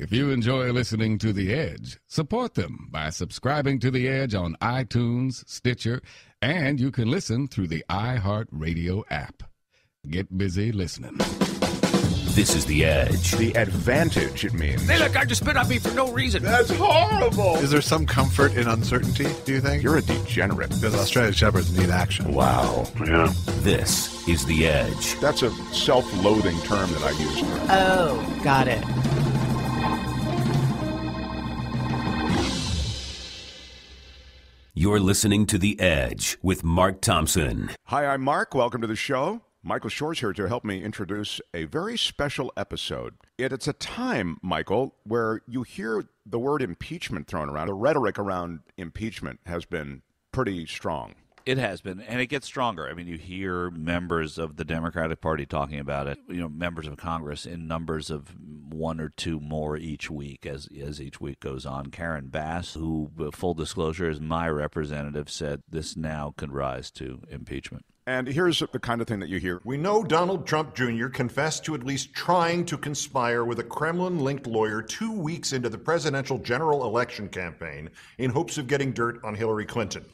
If you enjoy listening to The Edge, support them by subscribing to The Edge on iTunes, Stitcher, and you can listen through the iHeartRadio app. Get busy listening. This is The Edge. The advantage it means. They let guys just spit on me for no reason. That's horrible. Is there some comfort in uncertainty, do you think? You're a degenerate. Because Australian Shepherds need action. Wow. Yeah. This is The Edge. That's a self-loathing term that I use. Oh, got it. You're listening to The Edge with Mark Thompson. Hi, I'm Mark. Welcome to the show. Michael Shure's here to help me introduce a very special episode. It's a time, Michael, where you hear the word impeachment thrown around. The rhetoric around impeachment has been pretty strong. It has been, and it gets stronger. I mean, you hear members of the Democratic Party talking about it, members of Congress in numbers of one or two more each week as each week goes on. Karen Bass, who, full disclosure, is my representative, said this now could rise to impeachment. And here's the kind of thing that you hear. We know Donald Trump Jr. confessed to at least trying to conspire with a Kremlin-linked lawyer 2 weeks into the presidential general election campaign in hopes of getting dirt on Hillary Clinton.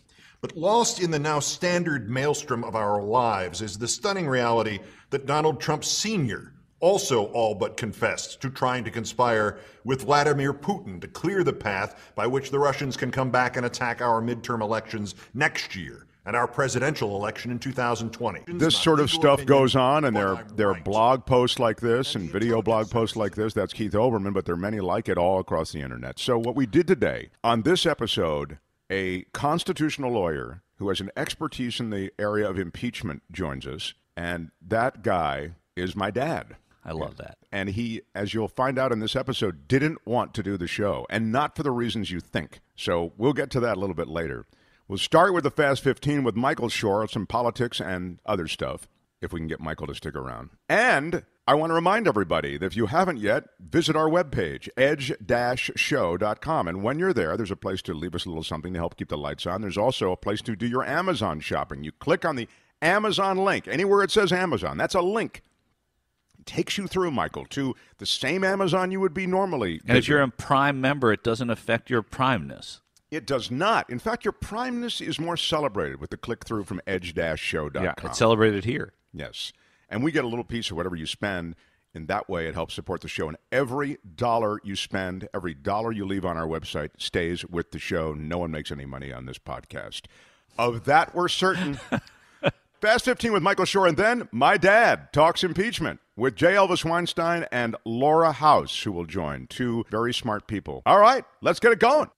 But lost in the now standard maelstrom of our lives is the stunning reality that Donald Trump Sr. also all but confessed to trying to conspire with Vladimir Putin to clear the path by which the Russians can come back and attack our midterm elections next year and our presidential election in 2020. This sort of stuff goes on, and there are blog posts like this and video blog posts like this. That's Keith Olbermann, but there are many like it all across the internet. So what we did today, on this episode, a constitutional lawyer who has an expertise in the area of impeachment joins us, and that guy is my dad. I love that. And he, as you'll find out in this episode, didn't want to do the show, and not for the reasons you think. So we'll get to that a little bit later. We'll start with the Fast 15 with Michael Shure, some politics and other stuff, if we can get Michael to stick around. And I want to remind everybody that if you haven't yet, visit our webpage, edge-show.com. And when you're there, there's a place to leave us a little something to help keep the lights on. There's also a place to do your Amazon shopping. You click on the Amazon link. Anywhere it says Amazon, that's a link. It takes you through, Michael, to the same Amazon you would be normally. And if you're a Prime member, it doesn't affect your Primeness. It does not. In fact, your primeness is more celebrated with the click-through from edge-show.com. Yeah, it's celebrated here. Yes. And we get a little piece of whatever you spend. In that way, it helps support the show. And every dollar you spend, every dollar you leave on our website stays with the show. No one makes any money on this podcast. Of that, we're certain. Fast 15 with Michael Shure. And then my dad talks impeachment with J. Elvis Weinstein and Laura House, who will join. Two very smart people. All right, let's get it going.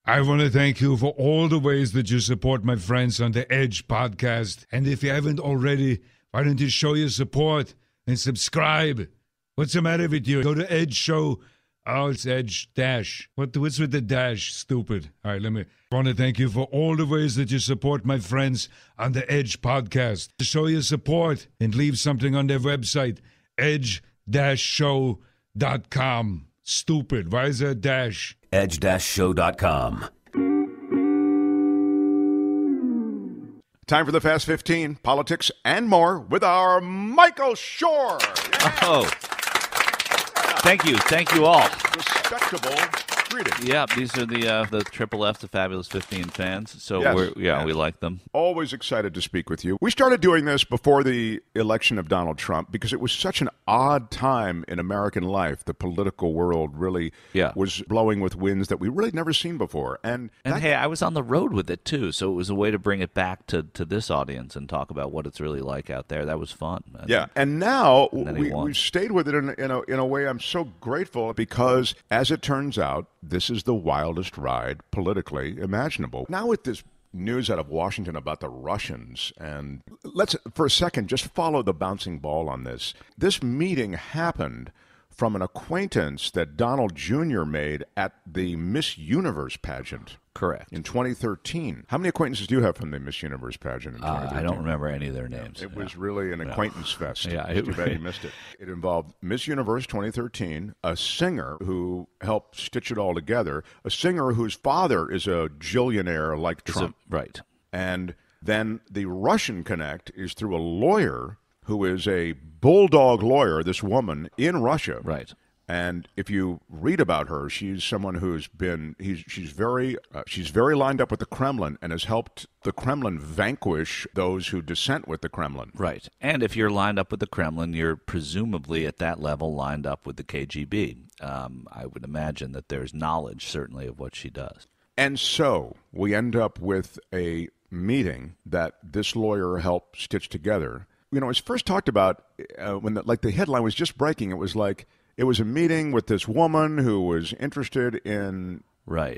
I want to thank you for all the ways that you support my friends on the Edge podcast. And if you haven't already, why don't you show your support and subscribe? What's the matter with you? Go to Edge Show. Oh, it's Edge Dash. What's with the dash? Stupid. All right, I want to thank you for all the ways that you support my friends on the Edge podcast. Show your support and leave something on their website, edge-show.com. Stupid. Why is there a dash? edge-show.com. Time for the Fast 15, politics and more with our Michael Shure. Oh, thank you all. Respectable greetings. Yeah, these are the Triple F, the Fabulous 15 fans. So yes. We like them. Always excited to speak with you. We started doing this before the election of Donald Trump because it was such an odd time in American life. The political world really was blowing with winds that we really never seen before. And hey, I was on the road with it too, so it was a way to bring it back to this audience and talk about what it's really like out there. That was fun. And now we've stayed with it in a way I'm so grateful because, as it turns out, this is the wildest ride politically imaginable. Now with this news out of Washington about the Russians, and let's for a second just follow the bouncing ball on this. This meeting happened from an acquaintance that Donald Jr. made at the Miss Universe pageant. Correct. In 2013. How many acquaintances do you have from the Miss Universe pageant in 2013? I don't remember any of their names. It was really an acquaintance fest. Yeah, Too bad you missed it. It involved Miss Universe 2013, a singer who helped stitch it all together, a singer whose father is a jillionaire like Trump. Right. And then the Russian connect is through a lawyer who is a bulldog lawyer, this woman in Russia. Right. And if you read about her, she's someone who's been she's very lined up with the Kremlin and has helped the Kremlin vanquish those who dissent with the Kremlin. Right. And if you're lined up with the Kremlin, you're presumably at that level lined up with the KGB. I would imagine that there's knowledge, certainly, of what she does. And so we end up with a meeting that this lawyer helped stitch together. You know, it's first talked about when the headline was just breaking. It was like it was a meeting with this woman who was interested in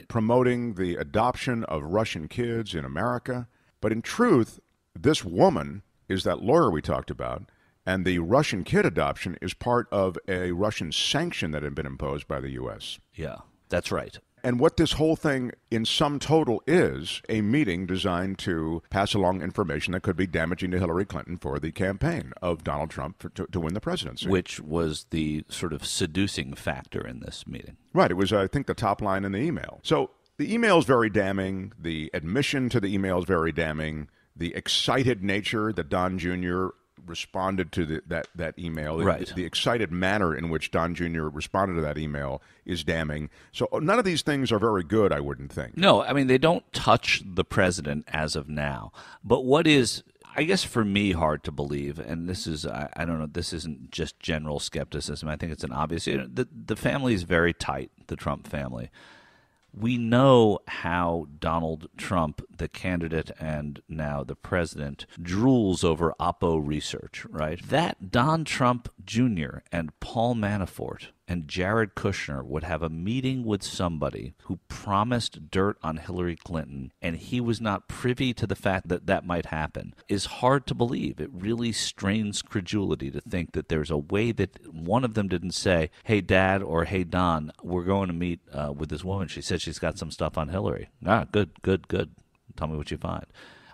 promoting the adoption of Russian kids in America. But in truth, this woman is that lawyer we talked about, and the Russian kid adoption is part of a Russian sanction that had been imposed by the U.S. Yeah, that's right. And what this whole thing in sum total is a meeting designed to pass along information that could be damaging to Hillary Clinton for the campaign of Donald Trump to win the presidency. Which was the sort of seducing factor in this meeting. Right. It was, I think, the top line in the email. So the email is very damning. The admission to the email is very damning. The excited nature that Don Jr. responded to that email, the excited manner in which Don Jr. responded to that email is damning. So none of these things are very good, I wouldn't think. No, I mean, they don't touch the president as of now. But what is, I guess for me, hard to believe, and this is, I don't know, this isn't just general skepticism. I think it's an obvious, the family is very tight, the Trump family. We know how Donald Trump, the candidate and now the president, drools over Oppo research, right? That Don Trump Jr. and Paul Manafort and Jared Kushner would have a meeting with somebody who promised dirt on Hillary Clinton, and he was not privy to the fact that that might happen, is hard to believe. It really strains credulity to think that there's a way that one of them didn't say, hey, Dad, or hey, Don, we're going to meet with this woman. She said she's got some stuff on Hillary. Good. Tell me what you find.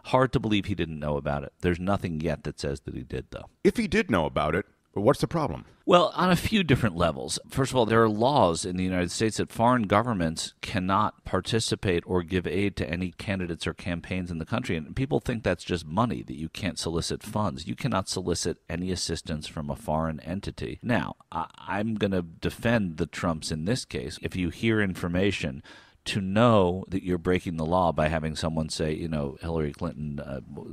Hard to believe he didn't know about it. There's nothing yet that says that he did, though. If he did know about it, what's the problem? Well, on a few different levels. First of all, there are laws in the United States that foreign governments cannot participate or give aid to any candidates or campaigns in the country. And people think that's just money, that you can't solicit funds. You cannot solicit any assistance from a foreign entity. Now, I'm going to defend the Trumps in this case. If you hear information, to know that you're breaking the law by having someone say, Hillary Clinton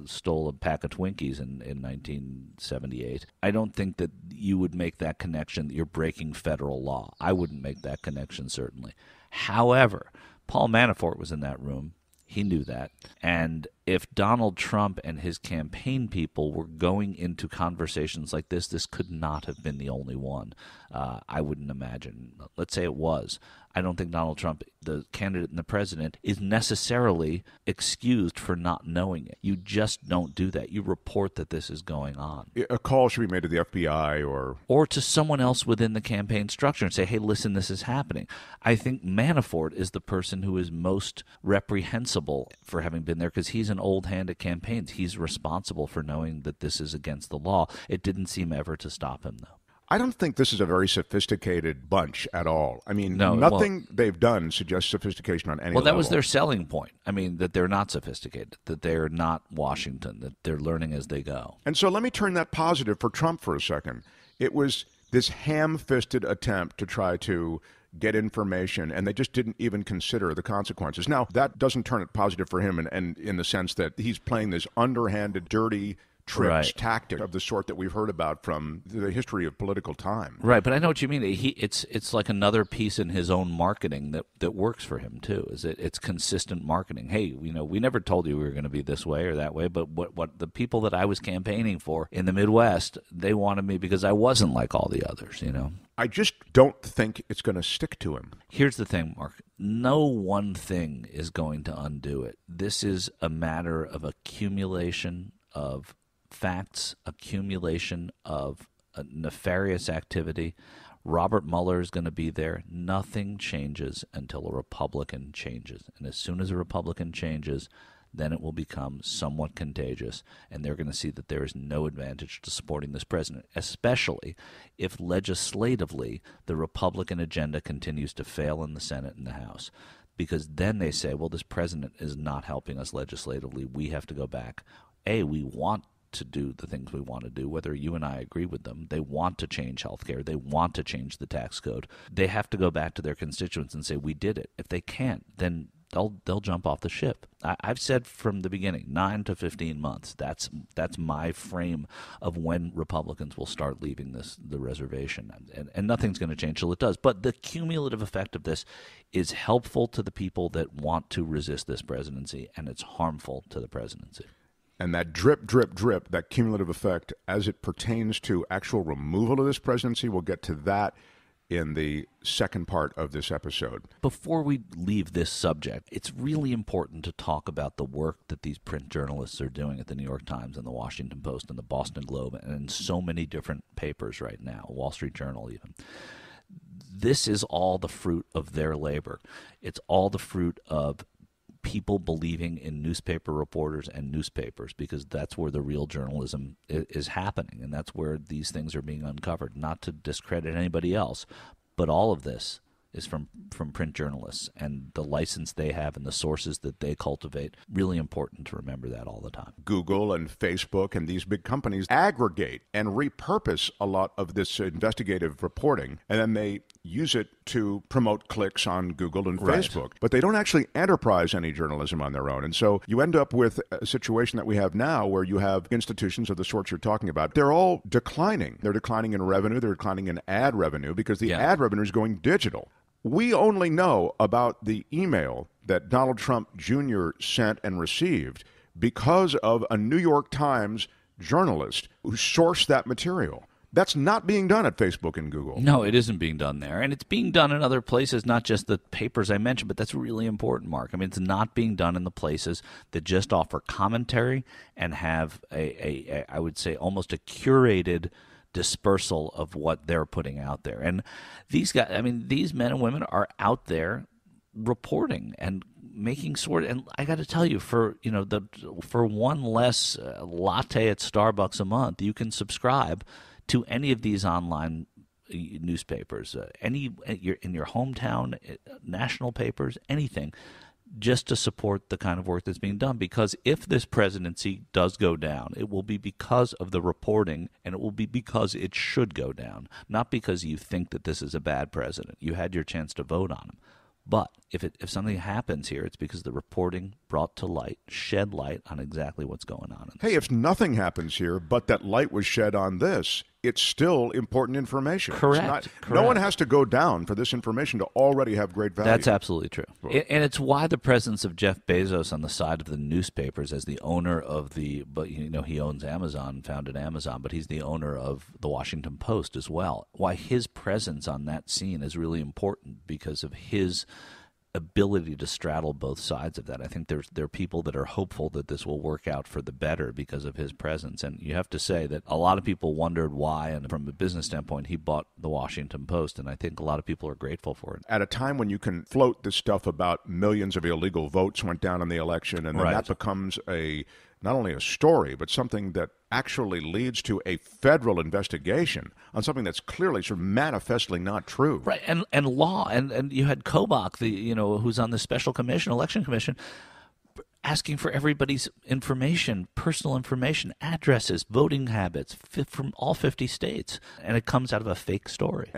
stole a pack of Twinkies in 1978, I don't think that you would make that connection that you're breaking federal law. I wouldn't make that connection, certainly. However, Paul Manafort was in that room. He knew that. And if Donald Trump and his campaign people were going into conversations like this could not have been the only one. I wouldn't imagine. Let's say it was. I don't think Donald Trump, the candidate and the president, is necessarily excused for not knowing it. You just don't do that. You report that this is going on. A call should be made to the FBI or to someone else within the campaign structure and say, hey, listen, this is happening. I think Manafort is the person who is most reprehensible for having been there because he's an old hand at campaigns. He's responsible for knowing that this is against the law. It didn't seem ever to stop him, though. I don't think this is a very sophisticated bunch at all. I mean, nothing they've done suggests sophistication on any level. Well, that was their selling point. I mean, that they're not sophisticated, that they're not Washington, that they're learning as they go. And so let me turn that positive for Trump for a second. It was this ham-fisted attempt to try to get information, and they just didn't even consider the consequences. Now, that doesn't turn it positive for him and in the sense that he's playing this underhanded, dirty tricks, tactic of the sort that we've heard about from the history of political time. Right, but I know what you mean. It's like another piece in his own marketing that works for him too. It's consistent marketing. Hey, we never told you we were going to be this way or that way, but what the people that I was campaigning for in the Midwest, they wanted me because I wasn't like all the others. I just don't think it's going to stick to him. Here's the thing, Mark. No one thing is going to undo it. This is a matter of accumulation of facts, accumulation of a nefarious activity. Robert Mueller is going to be there. Nothing changes until a Republican changes. And as soon as a Republican changes, then it will become somewhat contagious, and they're going to see that there is no advantage to supporting this president, especially if legislatively the Republican agenda continues to fail in the Senate and the House. Because then they say, well, this president is not helping us legislatively. We have to go back. We want to do the things we want to do, whether you and I agree with them. They want to change healthcare. They want to change the tax code. They have to go back to their constituents and say, we did it. If they can't, then they'll jump off the ship. I've said from the beginning, 9 to 15 months. That's my frame of when Republicans will start leaving the reservation, and nothing's going to change till it does. But the cumulative effect of this is helpful to the people that want to resist this presidency, and it's harmful to the presidency. And that drip, drip, drip, that cumulative effect as it pertains to actual removal of this presidency, we'll get to that in the second part of this episode. Before we leave this subject, it's really important to talk about the work that these print journalists are doing at the New York Times and the Washington Post and the Boston Globe and in so many different papers right now, Wall Street Journal even. This is all the fruit of their labor. It's all the fruit of people believing in newspaper reporters and newspapers, because that's where the real journalism is happening, and that's where these things are being uncovered. Not to discredit anybody else, but all of this is from print journalists and the license they have and the sources that they cultivate. Really important to remember that all the time. Google and Facebook and these big companies aggregate and repurpose a lot of this investigative reporting, and then they use it to promote clicks on Google and Facebook. But they don't actually enterprise any journalism on their own. And so you end up with a situation that we have now where you have institutions of the sorts you're talking about. They're all declining. They're declining in revenue. They're declining in ad revenue because the ad revenue is going digital. We only know about the email that Donald Trump Jr. sent and received because of a New York Times journalist who sourced that material. That's not being done at Facebook and Google. No, it isn't being done there. And it's being done in other places, not just the papers I mentioned, but that's really important, Mark. I mean, it's not being done in the places that just offer commentary and have a I would say, almost a curated dispersal of what they're putting out there. And these guys, I mean, these men and women are out there reporting and making and I got to tell you, for one less latte at Starbucks a month, you can subscribe to any of these online newspapers, in your hometown, national papers, anything, just to support the kind of work that's being done. Because if this presidency does go down, it will be because of the reporting, and it will be because it should go down, not because you think that this is a bad president. You had your chance to vote on him. But if something happens here, it's because the reporting brought to light, shed light on exactly what's going on. Hey, if nothing happens here, but that light was shed on this, it's still important information. Correct. No one has to go down for this information to already have great value. That's absolutely true. And it's why the presence of Jeff Bezos on the side of the newspapers as the owner of he owns Amazon, founded Amazon, but he's the owner of the Washington Post as well. Why his presence on that scene is really important, because of his ability to straddle both sides of that. I think there are people that are hopeful that this will work out for the better because of his presence. And you have to say that a lot of people wondered why, and from a business standpoint, he bought the Washington Post, and I think a lot of people are grateful for it. At a time when you can float this stuff about millions of illegal votes went down in the election, and then that becomes not only a story, but something that actually leads to a federal investigation on something that's clearly sort of manifestly not true. Right, and law, and you had Kobach, who's on the Special Commission, Election Commission, asking for everybody's information, personal information, addresses, voting habits from all 50 states, and it comes out of a fake story.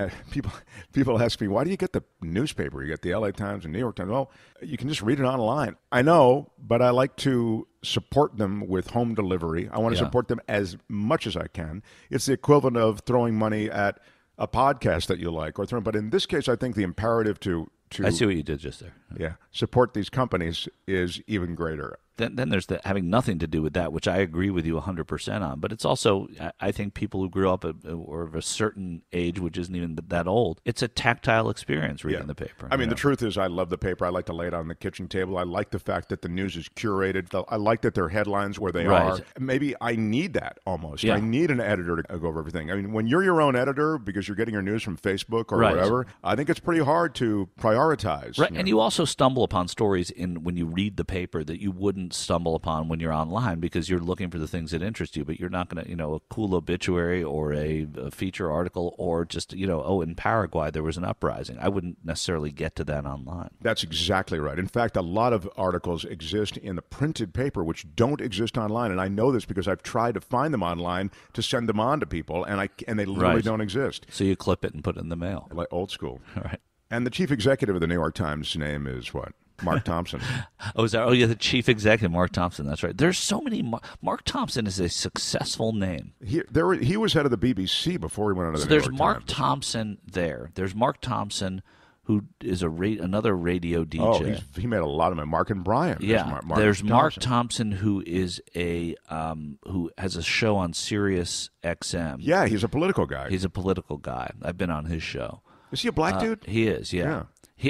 People ask me, why do you get the newspaper? You get the LA Times and New York Times. Well, you can just read it online. I know, but I like to support them with home delivery. I want to support them as much as I can. It's the equivalent of throwing money at a podcast that you like, but in this case, I think the imperative to I see what you did just there. Yeah, support these companies is even greater. Then there's the having nothing to do with that, which I agree with you 100% on. But it's also, I think people who grew up or of a certain age, which isn't even that old, it's a tactile experience reading the paper. I mean, the truth is I love the paper. I like to lay it on the kitchen table. I like the fact that the news is curated. I like that their headlines where they are. Maybe I need that almost. I need an editor to go over everything. I mean, when you're your own editor because you're getting your news from Facebook or whatever, I think it's pretty hard to prioritize. Right, and you also stumble upon stories when you read the paper that you wouldn't wouldn't stumble upon when you're online because you're looking for the things that interest you, but you're not going to, a cool obituary or a feature article or just, in Paraguay there was an uprising. I wouldn't necessarily get to that online. That's exactly right. In fact, a lot of articles exist in the printed paper which don't exist online, and I know this because I've tried to find them online to send them on to people, and they literally don't exist. So you clip it and put it in the mail. Like old school. All right. And the chief executive of the New York Times' name is what? Mark Thompson. The chief executive, Mark Thompson. That's right. There's so many. Mark Thompson is a successful name. He was head of the BBC before he went on to the New York Times. There's Mark Thompson there. There's Mark Thompson, who is another radio DJ. Oh, he made a lot of money. Mark and Brian. Yeah. There's Mark Thompson, who is who has a show on Sirius XM. Yeah, he's a political guy. He's a political guy. I've been on his show. Is he a black dude? He is. Yeah.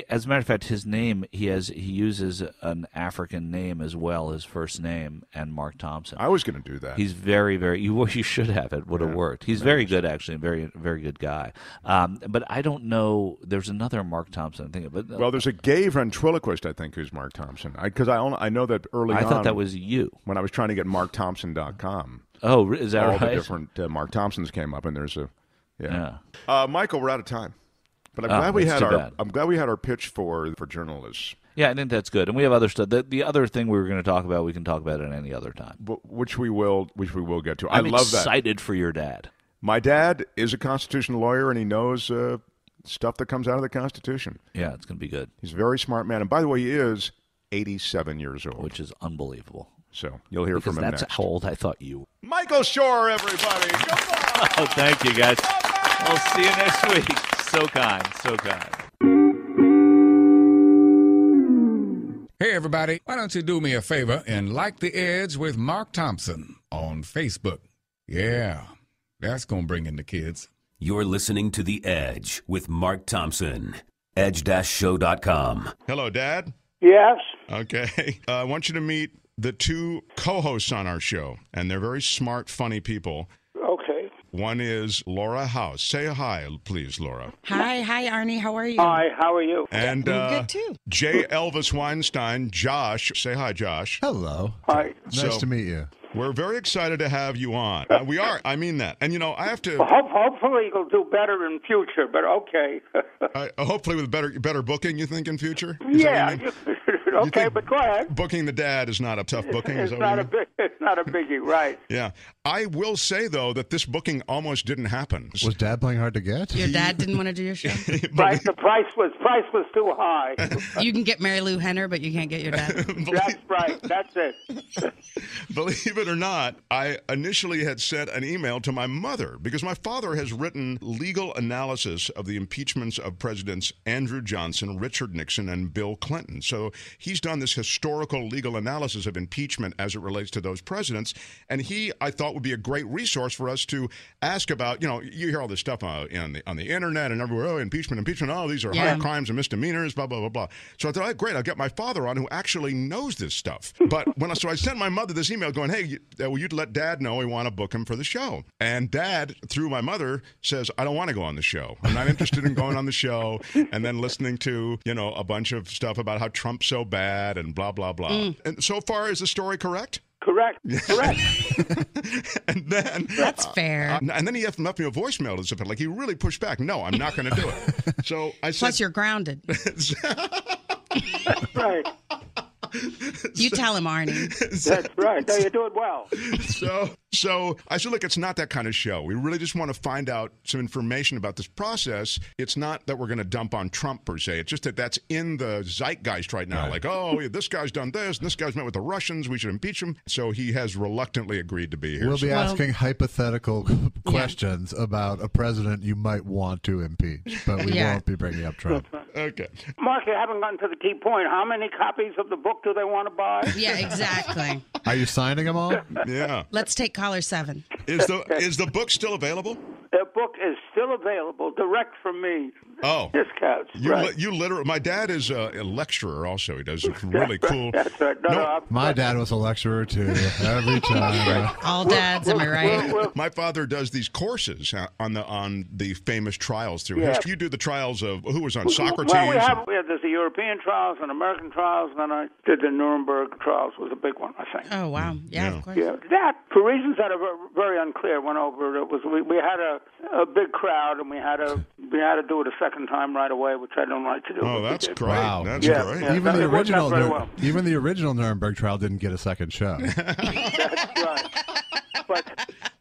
As a matter of fact, his name he uses an African name as well, his first name, and Mark Thompson. I was going to do that. He's very, very. You should have. It would have worked. He's very good, actually, very, very good guy. But I don't know. There's another Mark Thompson. I think. Well, there's a gay ventriloquist, I think, who's Mark Thompson. Because I know that early on. I thought that was you when I was trying to get MarkThompson.com. Oh, is that all right? All the different Mark Thompsons came up, and there's a Michael, we're out of time. But I'm glad we had our pitch for journalists. Yeah, I think that's good, and we have other stuff. The other thing we were going to talk about, we can talk about at any other time, which we will get to. I'm love that. Excited for your dad. My dad is a constitutional lawyer, and he knows stuff that comes out of the Constitution. Yeah, it's going to be good. He's a very smart man, and by the way, he is 87 years old, which is unbelievable. So you'll hear from him next. That's how old I thought you were. Michael Shure, everybody. Come on. Oh, thank you, guys. We'll see you next week. So kind, so kind. Hey, everybody, why don't you do me a favor and like The Edge with Mark Thompson on Facebook? Yeah, that's going to bring in the kids. You're listening to The Edge with Mark Thompson. Edge-show.com. Hello, Dad. Yes. Okay. I want you to meet the two co-hosts on our show, and they're very smart, funny people. Okay. One is Laura House. Say hi, please, Laura. Hi, Arnie. How are you? Hi, how are you? And good too. J. Elvis Weinstein, Josh. Say hi, Josh. Hello. Hi. Nice to meet you. We're very excited to have you on. We are. I mean that. And, I have to... Hopefully you'll do better in future, but okay. Hopefully with better booking, you think, in future? Yeah. Okay, but go ahead. Booking the dad is not a tough booking. It's not a biggie, right? Yeah. I will say, though, that this booking almost didn't happen. Was Dad playing hard to get? Your dad didn't want to do your show? Right. The price was too high. You can get Mary Lou Henner, but you can't get your dad. That's right. That's it. Believe it or not, I initially had sent an email to my mother because my father has written legal analysis of the impeachments of Presidents Andrew Johnson, Richard Nixon, and Bill Clinton. So he's done this historical legal analysis of impeachment as it relates to those presidents. And he, I thought, would be a great resource for us to ask about. You hear all this stuff on the internet and everywhere. Oh, impeachment. Oh, these are high crimes and misdemeanors, blah, blah, blah, blah. So I thought, great, I'll get my father on who actually knows this stuff. But so I sent my mother this email going, hey, will you let Dad know we want to book him for the show? And Dad, through my mother, says, I don't want to go on the show. I'm not interested in going on the show and then listening to, a bunch of stuff about how Trump's so bad and blah, blah, blah. And so far, is the story correct? Correct. And then that's fair. And then he left me a voicemail to something like he really pushed back. No, I'm not going to do it. So I said, plus you're grounded. That's right. You tell him, Arnie. That's right. No, you're doing well. So I said, look, it's not that kind of show. We really just want to find out some information about this process. It's not that we're going to dump on Trump per se. It's just that that's in the zeitgeist right now. Right. Like, oh, this guy's done this, and this guy's met with the Russians. We should impeach him. So he has reluctantly agreed to be here. We'll be asking hypothetical questions about a president you might want to impeach, but we won't be bringing up Trump. Okay. Mark, you haven't gotten to the key point. How many copies of the book do they want to buy? Yeah, exactly. Are you signing them all? Yeah. Let's take caller 7. Is the book still available? The book is still available, direct from me. Oh, discounts. You literally. My dad is a lecturer. Also, he does really cool. That's right. My dad was a lecturer too. Every time. All dads, am I right? My father does these courses on the famous trials through history. You do the trials of who was on Socrates. Well, there's the European trials and American trials, and then I did the Nuremberg trials was a big one, I think. Oh wow, yeah. Of course. Yeah, that for reasons that are very unclear went over. It was we had a big crowd, and we had to do it a second time right away, which I don't like to do. Oh, that's great. Wow. That's great. Yeah. Even the original Nuremberg trial didn't get a second show. That's right.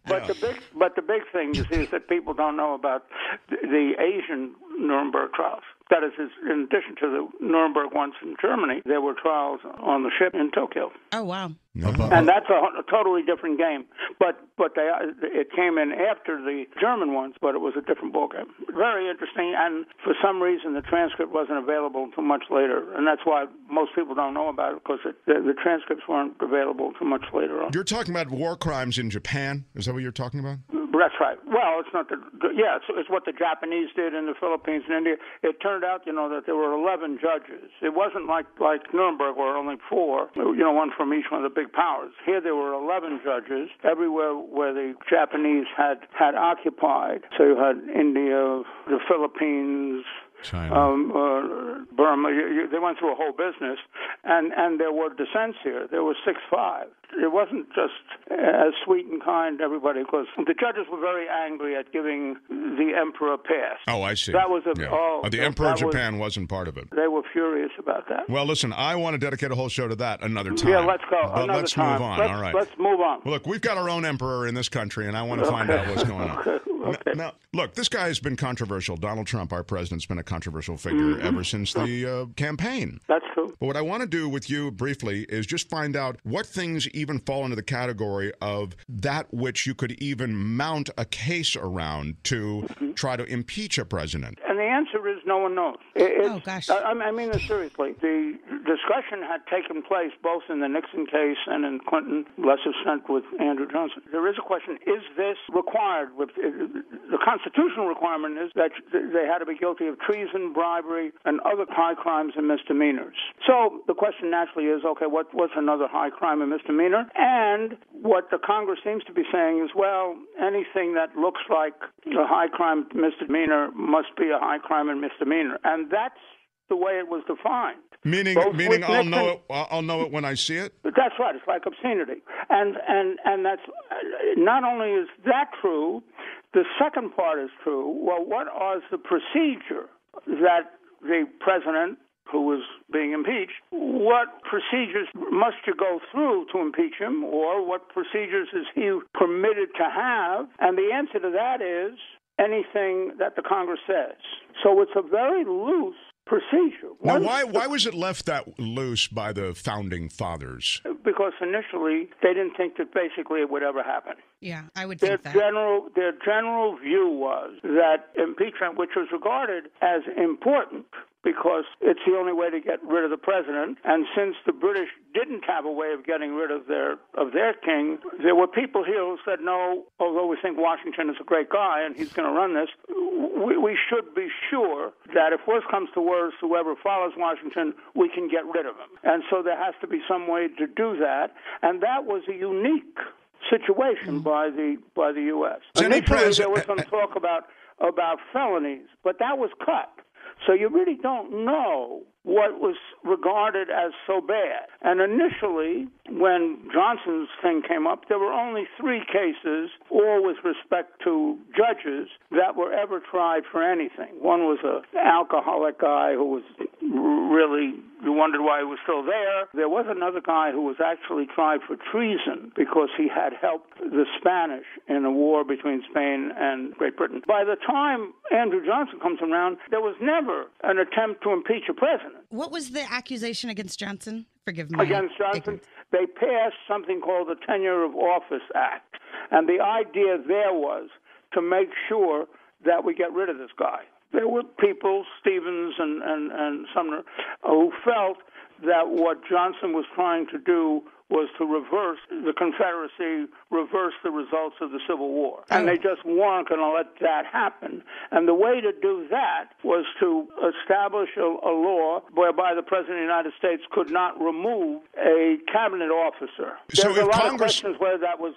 But the big thing you see is that people don't know about the Asian Nuremberg trials. That is, in addition to the Nuremberg ones in Germany, there were trials on the ship in Tokyo. Oh wow! And that's a totally different game. But it came in after the German ones, but it was a different ballgame. Very interesting, and for some reason the transcript wasn't available until much later, and that's why most people don't know about it, because the transcripts weren't available until much later on. You're talking about war crimes in Japan? Is that what you're talking about? That's right. Well, it's not it's what the Japanese did in the Philippines and India. It turned out, that there were 11 judges. It wasn't like Nuremberg where only 4, one from each one of the big powers. Here there were 11 judges everywhere where the Japanese had occupied. So you had India, the Philippines, China, Burma. They went through a whole business, and there were dissents here. There were 6-5. It wasn't just as sweet and kind to everybody, because the judges were very angry at giving the emperor a pass. Oh, I see. That was the emperor of Japan wasn't part of it. They were furious about that. Well, listen, I want to dedicate a whole show to that another time. Yeah, let's go. But let's move on. All right. Let's move on. Well, look, we've got our own emperor in this country, and I want to find out what's going on. Okay. Now, look, this guy has been controversial. Donald Trump, our president's been a controversial figure ever since the campaign. That's true. But what I want to do with you briefly is just find out what things even fall into the category of that which you could even mount a case around to try to impeach a president. And the answer is no one knows. Oh, gosh. I mean this seriously. The discussion had taken place both in the Nixon case and in Clinton, lesser extent with Andrew Johnson. There is a question, is this required? The constitutional requirement is that they had to be guilty of treason, bribery, and other high crimes and misdemeanors. So the question naturally is, okay, what's another high crime and misdemeanor? And what the Congress seems to be saying is, well, anything that looks like a high crime misdemeanor must be a high crime and misdemeanor. And that's the way it was defined. Meaning I'll know it when I see it? That's right. It's like obscenity. And that's not only is that true, the second part is true. Well, what was the procedure that the president who was being impeached, what procedures must you go through to impeach him, or what procedures is he permitted to have? And the answer to that is anything that the Congress says. So it's a very loose procedure. Now, why was it left that loose by the founding fathers? Because initially they didn't think that basically it would ever happen. Yeah, I would think that. Their general view was that impeachment, which was regarded as important because it's the only way to get rid of the president, and since the British didn't have a way of getting rid of their king, there were people here who said, no, although we think Washington is a great guy and he's going to run this, we should be sure that if worse comes to worse, whoever follows Washington, we can get rid of him. And so there has to be some way to do that, and that was a unique situation by the U.S. Initially, there was some talk about felonies, but that was cut. So you really don't know what was regarded as so bad. And initially, when Johnson's thing came up, there were only 3 cases, all with respect to judges, that were ever tried for anything. One was an alcoholic guy who was really, you wondered why he was still there. There was another guy who was actually tried for treason because he had helped the Spanish in a war between Spain and Great Britain. By the time Andrew Johnson comes around, there was never an attempt to impeach a president. What was the accusation against Johnson? Forgive me. Against Johnson, they passed something called the Tenure of Office Act. And the idea there was to make sure that we get rid of this guy. There were people, Stevens and Sumner, who felt that what Johnson was trying to do was to reverse the Confederacy, reverse the results of the Civil War. And they just weren't going to let that happen. And the way to do that was to establish a law whereby the President of the United States could not remove a cabinet officer. There's a lot of questions whether that was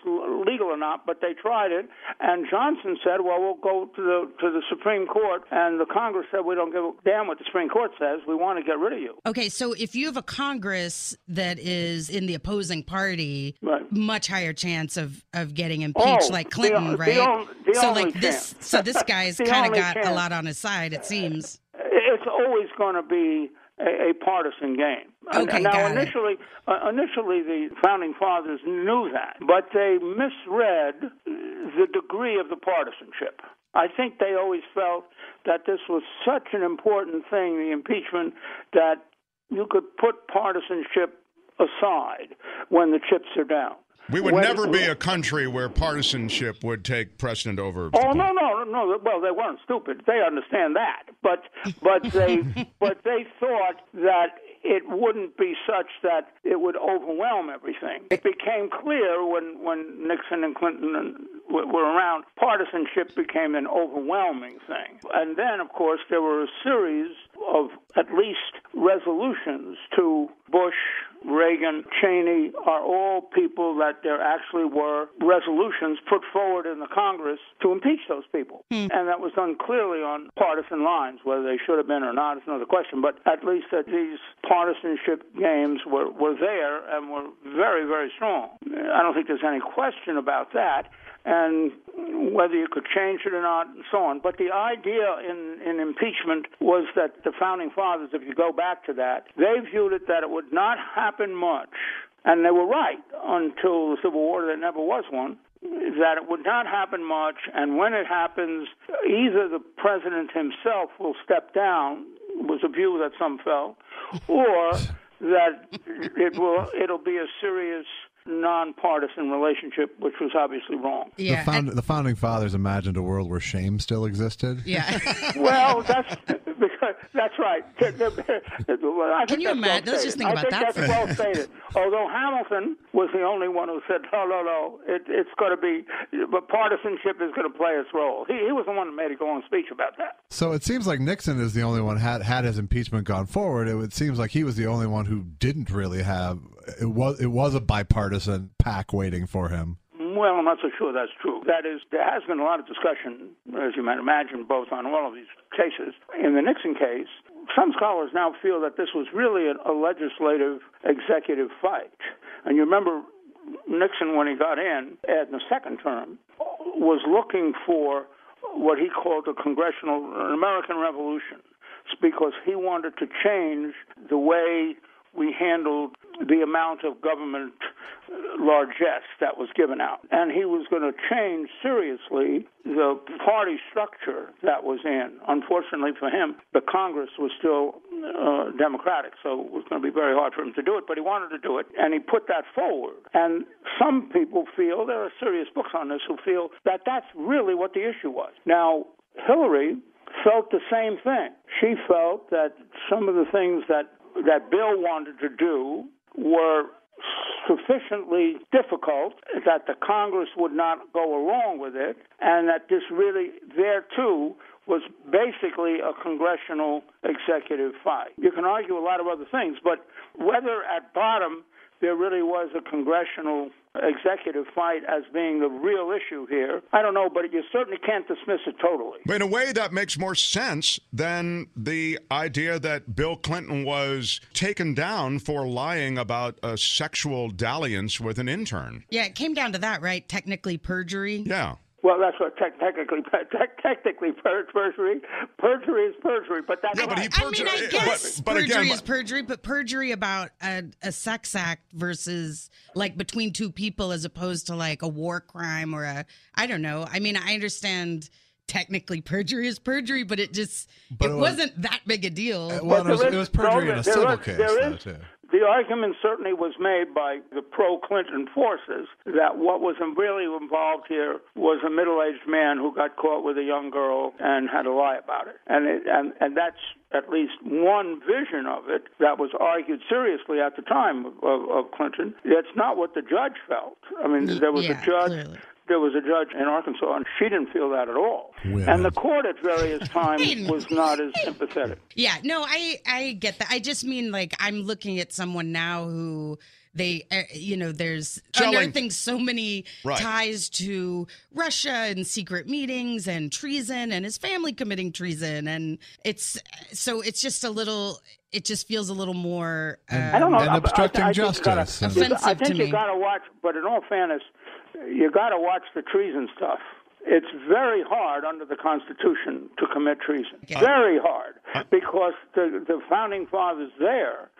legal or not, but they tried it. And Johnson said, well, we'll go to the Supreme Court. And the Congress said, we don't give a damn what the Supreme Court says. We want to get rid of you. Okay, so if you have a Congress that is in the opposing party, much higher chance of getting impeached, like Clinton, right? So this guy's kind of got a lot on his side, it seems. It's always going to be a partisan game. Okay, now, initially, the Founding Fathers knew that, but they misread the degree of the partisanship. I think they always felt that this was such an important thing, the impeachment, that you could put partisanship aside when the chips are down. We would never be a country where partisanship would take precedent over. Oh, no. Well, they weren't stupid. They understand that. But they thought that it wouldn't be such that it would overwhelm everything. It became clear when Nixon and Clinton were around, partisanship became an overwhelming thing. And then, of course, there were a series of at least resolutions to Bush, Reagan, Cheney are all people that there actually were resolutions put forward in the Congress to impeach those people. And that was done clearly on partisan lines. Whether they should have been or not is another question. But at least that these partisanship games were there and were very, very strong. I don't think there's any question about that. And whether you could change it or not, and so on. But the idea in impeachment was that the Founding Fathers, if you go back to that, they viewed it that it would not happen much, and they were right until the Civil War, there never was one, that it would not happen much, and when it happens, either the president himself will step down, was a view that some felt, or that it'll be a serious nonpartisan relationship, which was obviously wrong. Yeah. The Founding Fathers imagined a world where shame still existed. Yeah. Well, that's right. Can you imagine? Let's just think about that. I think that's well stated. Although Hamilton was the only one who said, no, it's going to be, but partisanship is going to play its role. He was the one that made a long speech about that. So it seems like Nixon is the only one had his impeachment gone forward. It seems like he was the only one who didn't really have. It was a bipartisan pack waiting for him. Well, I'm not so sure that's true. That is, there has been a lot of discussion, as you might imagine, both on all of these cases. In the Nixon case, some scholars now feel that this was really a legislative executive fight. And you remember Nixon, when he got in the second term, was looking for what he called an American Revolution, because he wanted to change the way we handled the amount of government largesse that was given out. And he was going to change seriously the party structure that was in. Unfortunately for him, the Congress was still Democratic, so it was going to be very hard for him to do it, but he wanted to do it, and he put that forward. And some people feel, there are serious books on this, who feel that that's really what the issue was. Now, Hillary felt the same thing. She felt that some of the things that Bill wanted to do were sufficiently difficult that the Congress would not go along with it, and that this really, there too, was basically a congressional executive fight. You can argue a lot of other things, but whether at bottom there really was a congressional executive fight as being the real issue here, I don't know, but you certainly can't dismiss it totally. But in a way, that makes more sense than the idea that Bill Clinton was taken down for lying about a sexual dalliance with an intern. Yeah, it came down to that, right? Technically perjury. Yeah. Well, that's what technically perjury. Perjury is perjury, but that's no, but right. I guess but perjury again, is perjury, but perjury about a sex act versus like between two people as opposed to like a war crime or I don't know. I mean, I understand technically perjury is perjury, but it wasn't that big a deal. Well, it was perjury in a civil case, though, too. The argument certainly was made by the pro-Clinton forces that what was really involved here was a middle-aged man who got caught with a young girl and had to lie about it. And that's at least one vision of it that was argued seriously at the time of Clinton. It's not what the judge felt. I mean, there was a judge... Clearly. There was a judge in Arkansas, and she didn't feel that at all. Women. And the court at various times was not as sympathetic. Yeah, no, I get that. I just mean, like, I'm looking at someone now who they, there's unearthing so many ties to Russia and secret meetings and treason and his family committing treason. And it's just a little... It just feels a little more I don't know, and obstructing justice. Offensive I think to me. You got to watch, but in all fairness, you got to watch the treason stuff. It's very hard under the Constitution to commit treason. Very hard, because the founding fathers there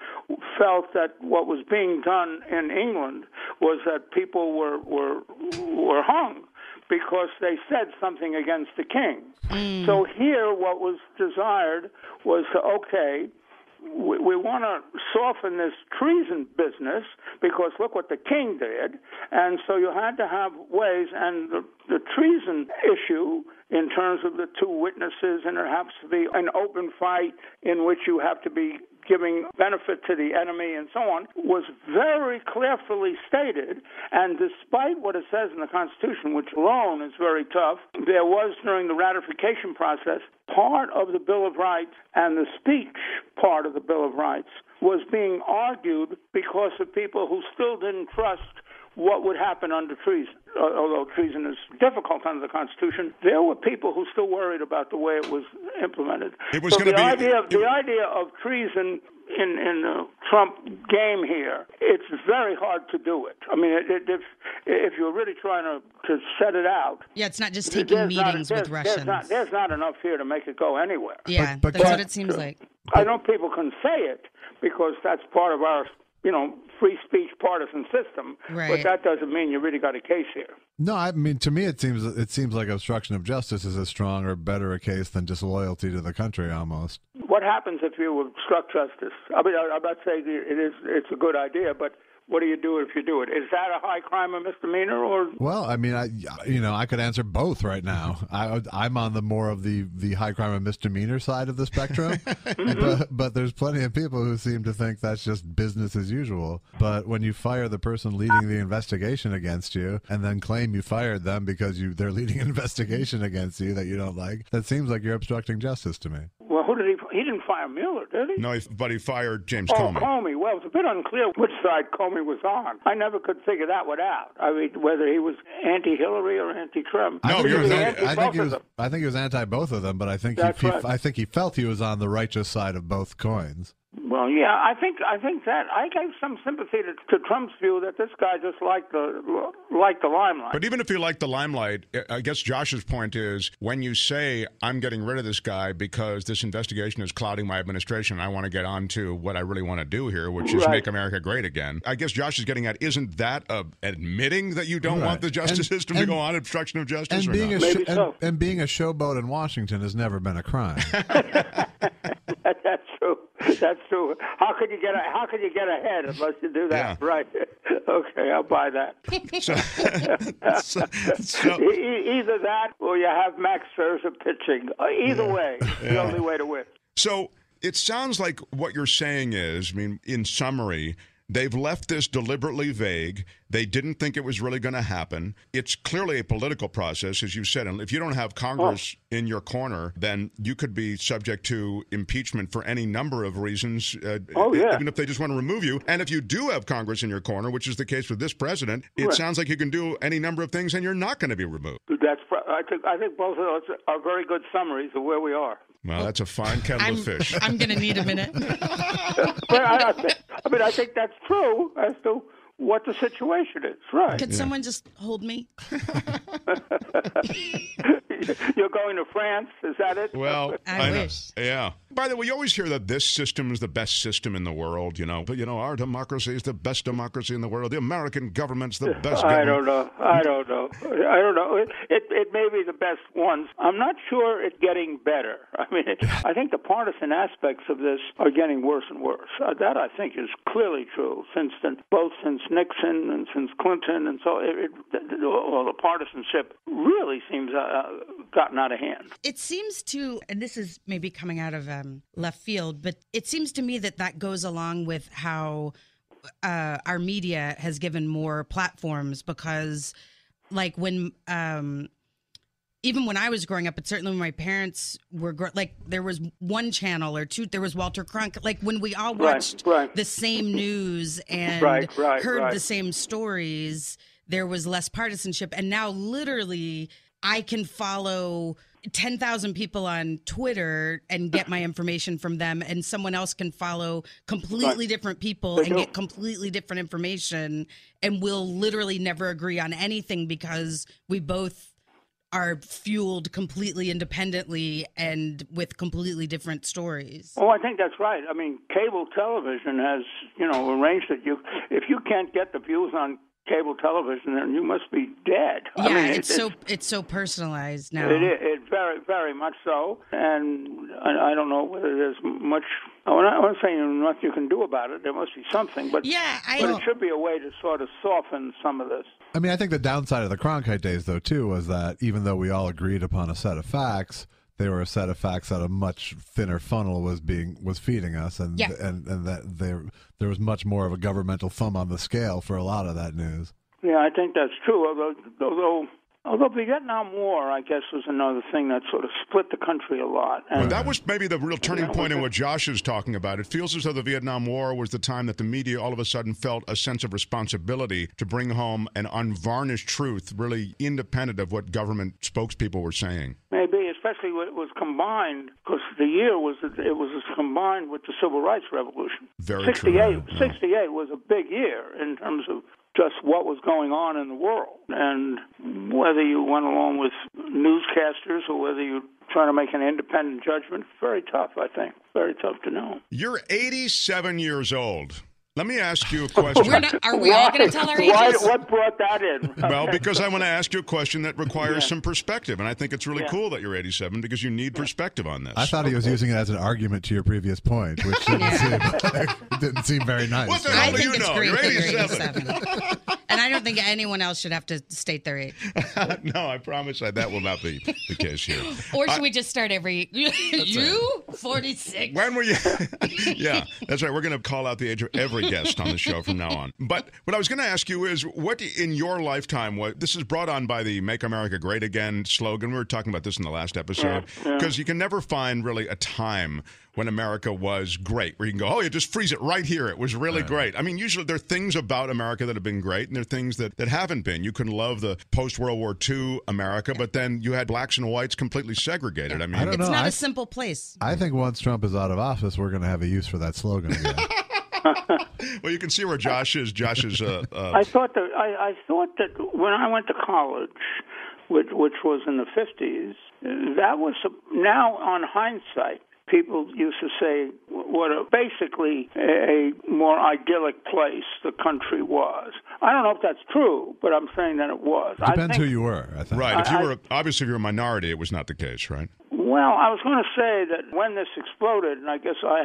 felt that what was being done in England was that people were hung because they said something against the king. So here, what was desired was we want to soften this treason business because look what the king did. And so you had to have ways, and the treason issue in terms of the two witnesses, and it has to be an open fight in which you have to be giving benefit to the enemy and so on, was very clearly stated. And despite what it says in the Constitution, which alone is very tough, there was, during the ratification process, part of the Bill of Rights and the speech part of the Bill of Rights was being argued because of people who still didn't trust what would happen under treason. Although treason is difficult under the Constitution, there were people who still worried about the way it was implemented. It was the idea of treason in the Trump game here, it's very hard to do it. I mean, if you're really trying to set it out. Yeah, it's not just taking meetings with Russians. There's not enough here to make it go anywhere. Yeah, but that's what it seems like. I know people can say it because that's part of our free speech partisan system, but that doesn't mean you really got a case here. No, I mean, to me, it seems like obstruction of justice is a stronger, or better a case than just loyalty to the country, almost. What happens if you obstruct justice? I mean, I'm not saying it's a good idea, but what do you do if you do it? Is that a high crime or misdemeanor, or? Well, I mean, I could answer both right now. I'm on the more of the high crime and misdemeanor side of the spectrum, but there's plenty of people who seem to think that's just business as usual. But when you fire the person leading the investigation against you and then claim you fired them because they're leading an investigation against you that you don't like, that seems like you're obstructing justice to me. Well, who did he didn't fire Mueller, did he? No, but he fired James Comey. Comey. Well, it's a bit unclear which side Comey was on. I never could figure that one out. I mean, whether he was anti-Hillary or anti-Trump. I think he was anti both of them, but I think he felt he was on the righteous side of both coins. Well, yeah, I think that I gave some sympathy to Trump's view that this guy just liked the limelight. But even if you like the limelight, I guess Josh's point is when you say I'm getting rid of this guy because this investigation is clouding my administration, I want to get on to what I really want to do here, which is make America great again. I guess Josh is getting at, isn't that admitting that you don't want the justice system to go on obstruction of justice? And being being a showboat in Washington has never been a crime. That's true. That's true. How could you get ahead unless you do that? Yeah. Right. Okay, I'll buy that. Either that or you have Max Scherzer pitching. Either way, the only way to win. So it sounds like what you're saying is, I mean, in summary, they've left this deliberately vague. They didn't think it was really going to happen. It's clearly a political process, as you said. And if you don't have Congress in your corner, then you could be subject to impeachment for any number of reasons, even if they just want to remove you. And if you do have Congress in your corner, which is the case with this president, it sounds like you can do any number of things and you're not going to be removed. I think both of those are very good summaries of where we are. Well, that's a fine kettle of fish. I'm going to need a minute. But I think that's true as to what the situation is, right? Could someone just hold me? You're going to France? Is that it? Well, I wish. Yeah. By the way, you always hear that this system is the best system in the world, But, our democracy is the best democracy in the world. The American government's the best government. I don't know. It may be the best ones. I'm not sure it's getting better. I mean, I think the partisan aspects of this are getting worse and worse. That, I think, is clearly true both since Nixon and since Clinton. And so all the partisanship really seems gotten out of hand. It seems to, and this is maybe coming out of left field, but it seems to me that goes along with how our media has given more platforms, because like when even when I was growing up, but certainly when my parents were there was one channel or two, there was Walter Cronkite. Like when we all watched the same news and heard the same stories, there was less partisanship. And now literally I can follow 10,000 people on Twitter and get my information from them, and someone else can follow completely different people and get completely different information, and we'll literally never agree on anything because we both are fueled completely independently and with completely different stories. Oh, I think that's right. I mean, cable television has, arranged that if you can't get the views on cable television, then you must be dead. Yeah, I mean, it's so personalized now. It is. It's very, very much so. And I don't know whether there's much. I'm not saying much you can do about it. There must be something, but it should be a way to sort of soften some of this. I mean, I think the downside of the Cronkite days, though, too, was that even though we all agreed upon a set of facts, they were a set of facts that a much thinner funnel was feeding us, and that there was much more of a governmental thumb on the scale for a lot of that news. Yeah, I think that's true. Although the Vietnam War, I guess, was another thing that sort of split the country a lot. Well, that was maybe the real turning point in what Josh is talking about. It feels as though the Vietnam War was the time that the media all of a sudden felt a sense of responsibility to bring home an unvarnished truth, really independent of what government spokespeople were saying. Maybe, especially when it was combined, because the year was combined with the Civil Rights Revolution. Very 68, true. 68 was a big year in terms of just what was going on in the world. And whether you went along with newscasters or whether you trying to make an independent judgment, very tough, I think. Very tough to know. You're 87 years old. Let me ask you a question. Are we all going to tell our ages? What brought that in? Well, because I want to ask you a question that requires some perspective, and I think it's really cool that you're 87 because you need perspective on this. I thought he was using it as an argument to your previous point, which didn't seem very nice. What the hell do you know? You're 87. And I don't think anyone else should have to state their age. No, I promise that will not be the case here. Or should we just start every... You? 46? When were you... Yeah, that's right. We're going to call out the age of every guest on the show from now on. But what I was going to ask you is, what in your lifetime, this is brought on by the Make America Great Again slogan. We were talking about this in the last episode, because you can never find really a time when America was great, where you can go, you just freeze it right here. It was really great. I mean, usually there are things about America that have been great, and there are things that haven't been. You can love the post-World War II America, but then you had blacks and whites completely segregated. I mean, I don't know. It's not a simple place. I think once Trump is out of office, we're going to have a use for that slogan again. Well, you can see where Josh is. I thought that when I went to college, which was in the 50s, that was now on hindsight. People used to say what basically a more idyllic place the country was. I don't know if that's true, but I'm saying that it was. Depends who you were, I think. Right. If you're a minority, it was not the case, right? Well, I was going to say that when this exploded, and I guess I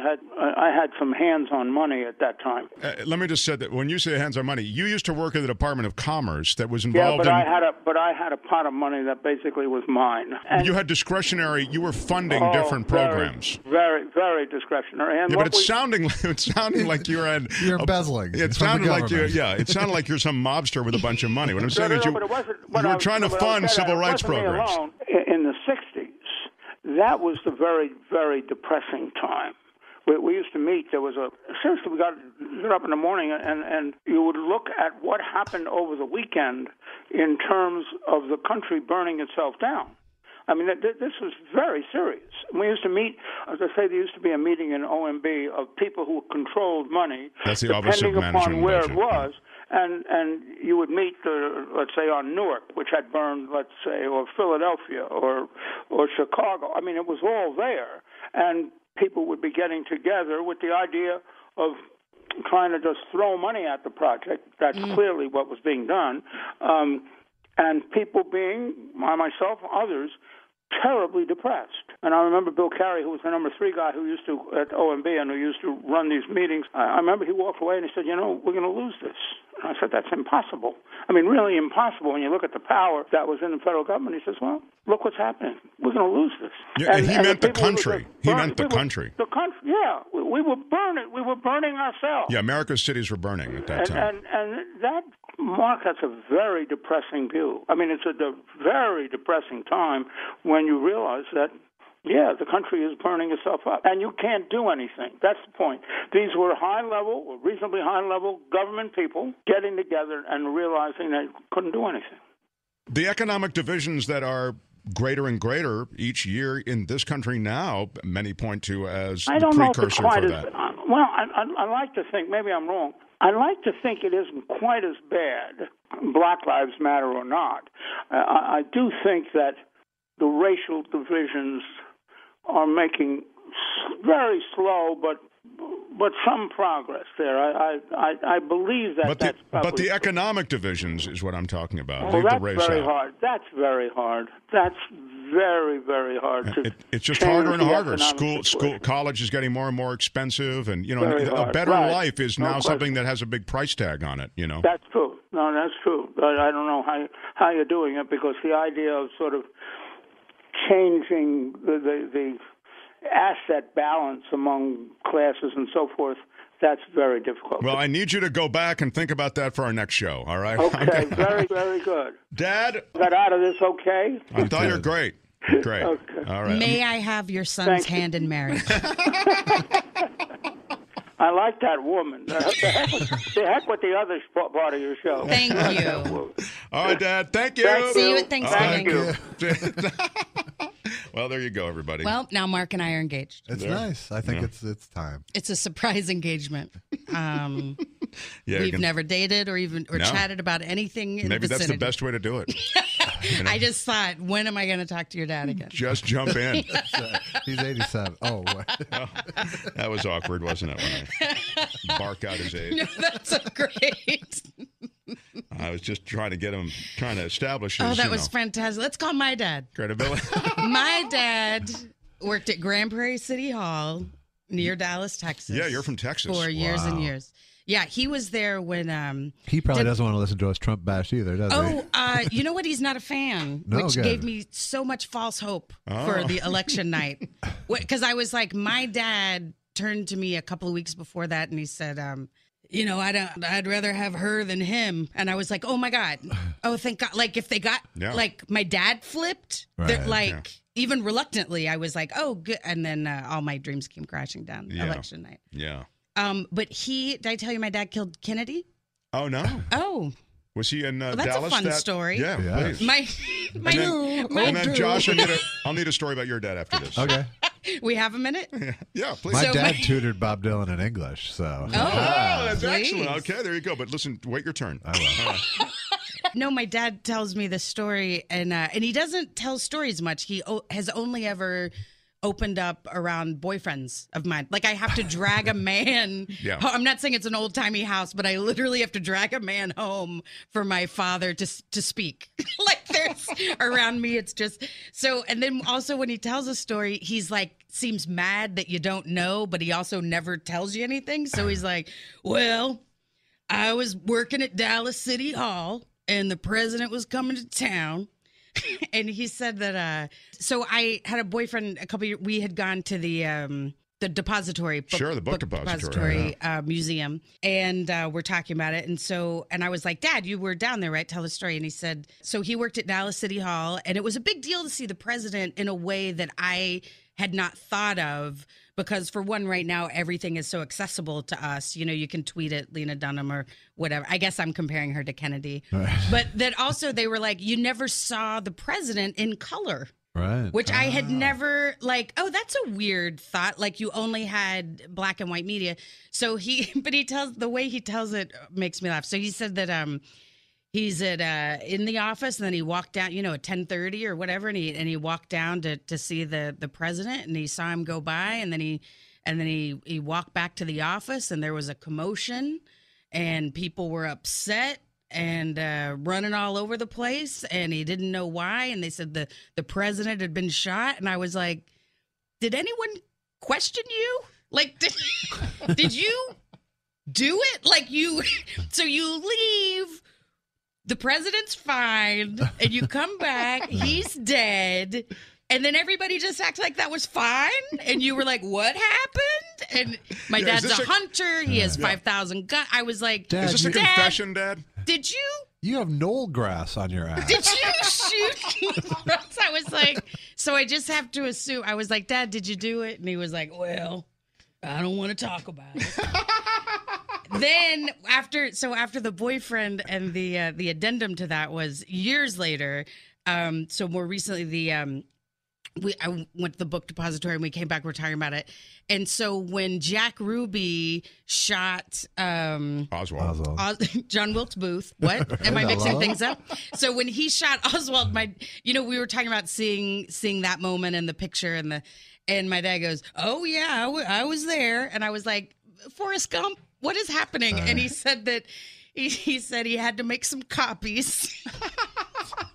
had some hands-on money at that time. Let me just say that when you say hands-on money, you used to work at the Department of Commerce that was involved I had a pot of money that basically was mine. And you had discretionary. You were funding different programs. Very, very discretionary. And but it's sounding like you're embezzling. It sounded like you. Yeah, it sounded like you're some mobster with a bunch of money. What I'm saying is you were trying to fund civil rights programs. Alone. In the 60s. That was the very, very depressing time. We used to meet. Seriously, we got up in the morning, and you would look at what happened over the weekend in terms of the country burning itself down. I mean, this was very serious. We used to meet, as I say, there used to be a meeting in OMB of people who controlled money, that's the Office of depending Management upon where Budget. it was. And you would meet, let's say, on Newark, which had burned, let's say, or Philadelphia or Chicago. I mean, it was all there. And people would be getting together with the idea of trying to just throw money at the project. That's clearly what was being done. And people being, myself, others, terribly depressed. And I remember Bill Carey, who was the number 3 guy who used to, at OMB, and who used to run these meetings, I remember he walked away and he said, we're going to lose this. And I said, that's impossible. I mean, really impossible when you look at the power that was in the federal government. He says, well, look what's happening. We're going to lose this. Yeah, and he meant the country. He meant the country. The country, yeah. We were burning. We were burning ourselves. Yeah, America's cities were burning at that time. And that, Mark, that's a very depressing view. I mean, it's a very depressing time when you realize that, yeah, the country is burning itself up, and you can't do anything. That's the point. These were high-level, or reasonably high-level government people getting together and realizing they couldn't do anything. The economic divisions that are greater and greater each year in this country now, many point to as the precursor for that. Well, I like to think, maybe I'm wrong, I like to think it isn't quite as bad, Black Lives Matter or not. I do think that the racial divisions are making very slow but some progress there. I believe that that's probably... But the economic divisions is what I'm talking about. Well, that's very hard. That's very hard. That's very, very hard to It's just harder and harder. College is getting more and more expensive, and a better life is now something that has a big price tag on it. That's true. No, that's true. But I don't know how you're doing it, because the idea of sort of changing the asset balance among classes and so forth, that's very difficult. Well, I need you to go back and think about that for our next show, all right? Okay, very, very good. Dad? Got out of this okay? I thought you're great. Great. Okay. All right. May I have your son's hand in marriage? I like that woman. The heck with the other part of your show. Thank you. All right, Dad. Thank you. See you at Thanksgiving. Thank you. Well, there you go, everybody. Well, now Mark and I are engaged. It's nice. I think it's time. It's a surprise engagement. We've never dated or chatted about anything in the vicinity. Maybe that's the best way to do it. I just thought, when am I going to talk to your dad again? Just jump in. He's 87. Oh, that was awkward, wasn't it, when I bark out his age? No, that's so great. I was just trying to establish his, that was fantastic. Let's call my dad. Credibility. My dad worked at Grand Prairie City Hall near Dallas, Texas. Yeah, you're from Texas. For years and years. Yeah, he was there when... he probably doesn't want to listen to us Trump bash either, does he? You know what? He's not a fan, which gave me so much false hope for the election night. Because I was like, my dad turned to me a couple of weeks before that and he said... I'd rather have her than him. And I was like, oh my God. Oh, thank God. Like if they got, like my dad flipped, even reluctantly, I was like, oh, good. And then all my dreams came crashing down election night. Yeah. But did I tell you my dad killed Kennedy? Oh, no. Oh. Was he in Dallas? That's a fun story. Yeah, please. And then Josh, I'll need a story about your dad after this. Okay. We have a minute? Yeah, please. My dad tutored Bob Dylan in English, so. Oh, that's excellent. Okay, there you go. But listen, wait your turn. I will. No, my dad tells me this story, and he doesn't tell stories much. He has only ever opened up around boyfriends of mine. Like I have to drag a man. I'm not saying it's an old timey house, but I literally have to drag a man home for my father to speak. Like there's around me. It's just so. And then also when he tells a story, he's like, seems mad that you don't know, but he also never tells you anything. So he's like, well, I was working at Dallas City Hall and the president was coming to town. And he said that, so I had a boyfriend we had gone to the depository. The book depository. Museum. And we're talking about it. And I was like, Dad, you were down there, right? Tell the story. And he said, so he worked at Dallas City Hall. And it was a big deal to see the president in a way that I had not thought of. Because for one, right now, everything is so accessible to us. You can tweet at Lena Dunham or whatever. I guess I'm comparing her to Kennedy. Right. But that also they were like, you never saw the president in color. Right. Which I had never that's a weird thought. Like you only had black and white media. So the way he tells it makes me laugh. So he said that he's at in the office, and then he walked down, at 10:30 or whatever, and he walked down to see the president, and he saw him go by, and then he walked back to the office, and there was a commotion, and people were upset and running all over the place, and he didn't know why, and they said the president had been shot, and I was like, did anyone question you? Like, did you do it? Like, so you leave, the president's fine, and you come back, he's dead, and then everybody just acts like that was fine, and you were like, what happened? And my dad's a hunter, he has 5,000 guns. I was like, Dad, is this a confession, Dad? Did you? You have knoll grass on your ass. Did you shoot? I was like, so I just have to assume. I was like, Dad, did you do it? And he was like, well, I don't want to talk about it. Then after the boyfriend and the addendum to that was years later. So more recently, I went to the book depository and we came back. We're talking about it. And so when Jack Ruby shot Oswald. John Wilkes Booth, what? Am I mixing things up? So when he shot Oswald, we were talking about seeing that moment in the picture, and my dad goes, "Oh yeah, I was there," and I was like, "Forrest Gump, what is happening?" And he said that he said he had to make some copies.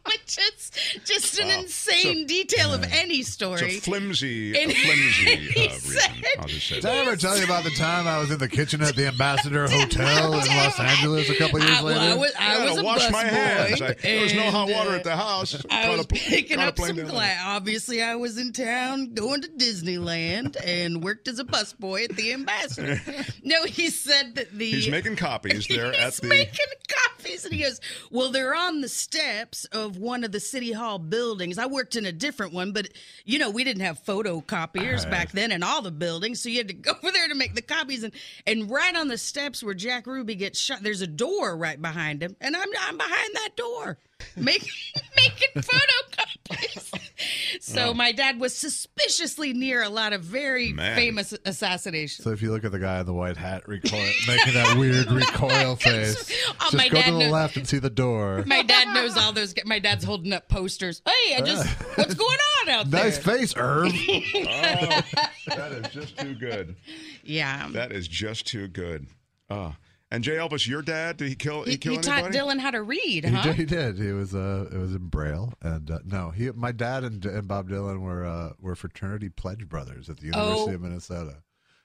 Which is just an insane detail of any story. It's a flimsy reason. I'll just say Did I ever tell you about the time I was in the kitchen at the Ambassador Hotel in Los Angeles a couple years later? I was a wash my hands. busboy. There was no hot water at the house. I was picking up some glass. Obviously, I was in town going to Disneyland and worked as a busboy at the Ambassador. No, he said that he's making copies there at the... He's making copies, and he goes, well, they're on the steps of one of the City Hall buildings. I worked in a different one, but, we didn't have photocopiers back then in all the buildings, so you had to go over there to make the copies. And right on the steps where Jack Ruby gets shot, there's a door right behind him, and I'm behind that door making photocopies. So my dad was suspiciously near a lot of very famous assassinations. So if you look at the guy in the white hat making that weird recoil face, just go to the left and see the door. My dad knows all those. My dad's holding up posters. Hey, what's going on out there? Nice face, Irv. That is just too good. Yeah. That is just too good. And J. Elvis, your dad, did he kill anybody? He taught Dylan how to read, huh? He did. It was in Braille, and my dad and Bob Dylan were fraternity pledge brothers at the University of Minnesota.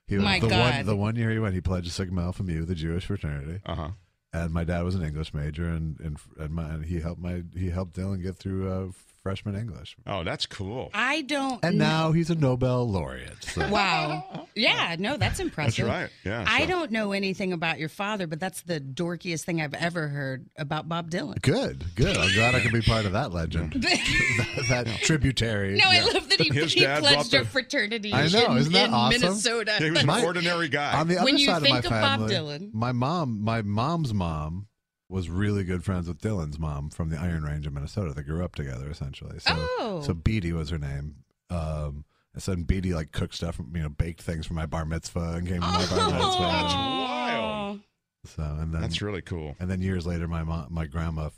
He was the one year he went, he pledged Sigma Alpha Mu, the Jewish fraternity. And my dad was an English major, and he helped Dylan get through freshman English. Oh, that's cool. I don't. And now he's a Nobel laureate. So. Wow. Yeah, no, that's impressive. That's right. Yeah. I don't know anything about your father, but that's the dorkiest thing I've ever heard about Bob Dylan. Good. I'm glad I can be part of that legend. that tributary. No, I love that he pledged a fraternity. I know, isn't that awesome? Minnesota. He was an ordinary guy. On the other side of my family, Bob Dylan, my mom's mom was really good friends with Dylan's mom from the Iron Range in Minnesota. They grew up together, essentially. So Beatty was her name. And Beatty cooked stuff, baked things for my bar mitzvah and came to my bar mitzvah. That's wild. So and then that's really cool. And then years later, my grandma,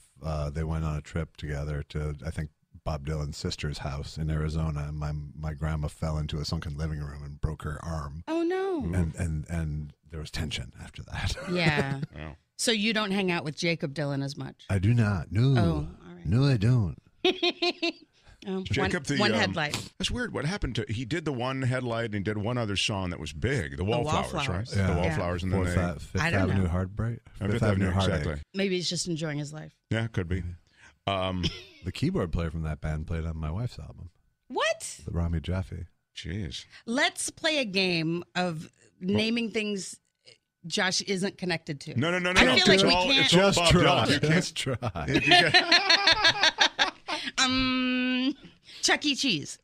they went on a trip together to, I think, Bob Dylan's sister's house in Arizona. And my grandma fell into a sunken living room and broke her arm. Oh no! And there was tension after that. Yeah. Wow. So you don't hang out with Jacob Dylan as much? I do not. No. Oh, all right. No, I don't. Jacob, one headlight. That's weird. What happened to? He did the one headlight and he did one other song that was big, the Wallflowers, right? Yeah. The Wallflowers, and then Fifth Avenue Heartbreak. Fifth Avenue, exactly. Maybe he's just enjoying his life. Yeah, could be. The keyboard player from that band played on my wife's album. What? The Rami Jaffe. Jeez. Let's play a game of naming things Josh isn't connected to. No. I feel like we can't. Just try. Just try. Chuck E. Cheese.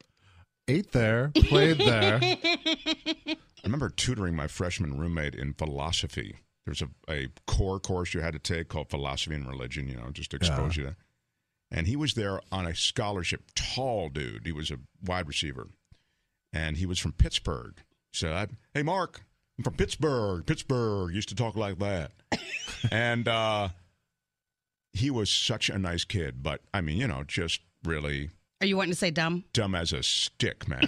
Ate there, played there. I remember tutoring my freshman roommate in philosophy. There's a core course you had to take called Philosophy and Religion, just to expose you to. And he was there on a scholarship, tall dude. He was a wide receiver. And he was from Pittsburgh. So, hey, Mark, I'm from Pittsburgh. Pittsburgh used to talk like that. And he was such a nice kid, but I mean, just really. Are you wanting to say dumb? Dumb as a stick, man.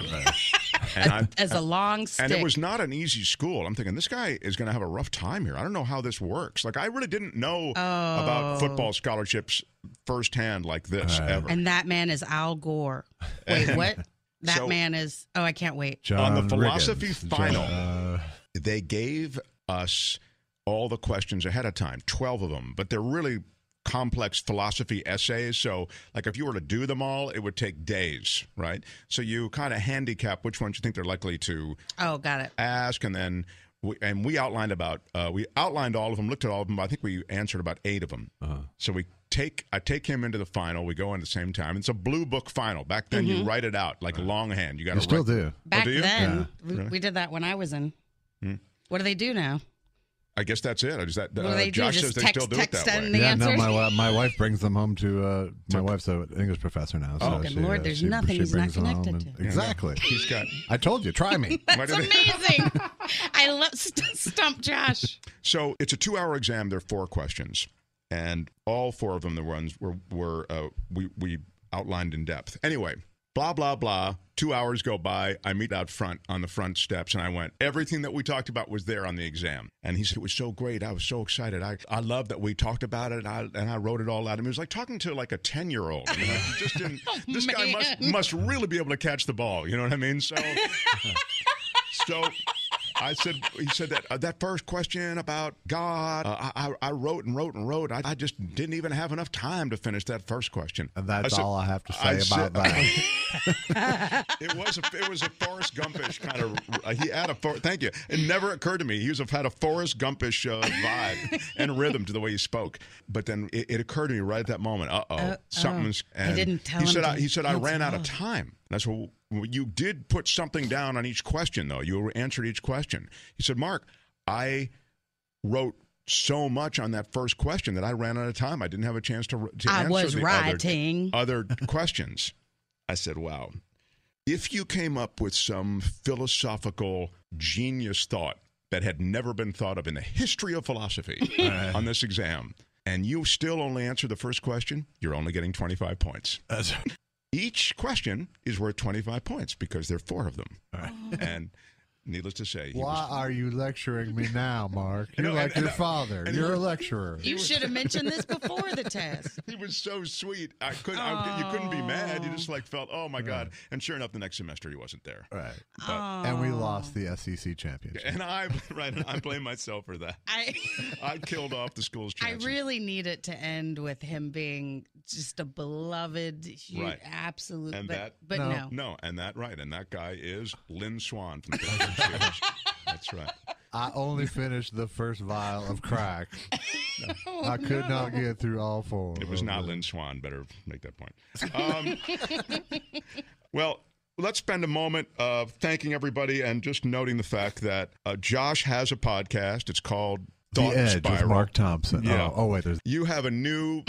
As a long stick. And it was not an easy school. I'm thinking, this guy is going to have a rough time here. I don't know how this works. Like, I really didn't know about football scholarships firsthand like this ever. And that man is Al Gore. Wait, what? That man is, I can't wait. John on the philosophy final, they gave us all the questions ahead of time, 12 of them, but they're really complex philosophy essays. So, like, if you were to do them all, it would take days, right? So you kind of handicap which ones you think they're likely to got it. ask, and then we outlined all of them, looked at all of them. I think we answered about 8 of them. So I take him into the final. We go in at the same time. It's a blue book final. Back then, you write it out like longhand. You got to still do. Back do you? then, we did that when I was in. What do they do now? I guess that's it. Josh says they still do it that way. Yeah, no, my wife brings them home to. My wife's an English professor now. So good Lord, there's nothing he's not connected to. Exactly. He's got. I told you, try me. That's amazing. I love Stump Josh. So it's a 2-hour exam. There are 4 questions, and all 4 of them, the ones we outlined in depth. Anyway. Blah, blah, blah. 2 hours go by. I meet out front on the front steps, and I went, everything that we talked about was there on the exam. And he said, it was so great. I was so excited. I love that we talked about it, and I wrote it all out. And it was like talking to like a 10-year-old. Just didn't, this guy must really be able to catch the ball. You know what I mean? So he said that first question about God, I wrote and wrote and wrote. I just didn't even have enough time to finish that first question. And that's all I have to say about that. It was a Forrest Gumpish kind of. He had thank you. It never occurred to me he had a Forrest Gumpish vibe and rhythm to the way he spoke. But then it occurred to me right at that moment. Something's. And I didn't tell him. He said I ran out of time. That's what. You did put something down on each question, though. You answered each question. He said, Mark, I wrote so much on that first question that I ran out of time. I didn't have a chance to answer the other questions. I said, wow. If you came up with some philosophical genius thought that had never been thought of in the history of philosophy on this exam, and you still only answer the first question, you're only getting 25 points. Each question is worth 25 points because there are 4 of them. And needless to say, why are you lecturing me now, Mark? You're like your father. You're a lecturer. You should have mentioned this before the test. He was so sweet. You couldn't be mad. You just felt, oh my God. And sure enough, the next semester he wasn't there. Right. And we lost the SEC championship. And I blame myself for that. I killed off the school's chances. I really need it to end with him being just a beloved, absolute. And no, and that guy is Lynn Swan from the That's right. I only finished the first vial of crack. I could not get through all 4. It was not Lynn Swan. Better make that point. Well, let's spend a moment thanking everybody and just noting the fact that Josh has a podcast. It's called Thought The Edge Spiral. with Mark Thompson. Yeah. Wait. You have a new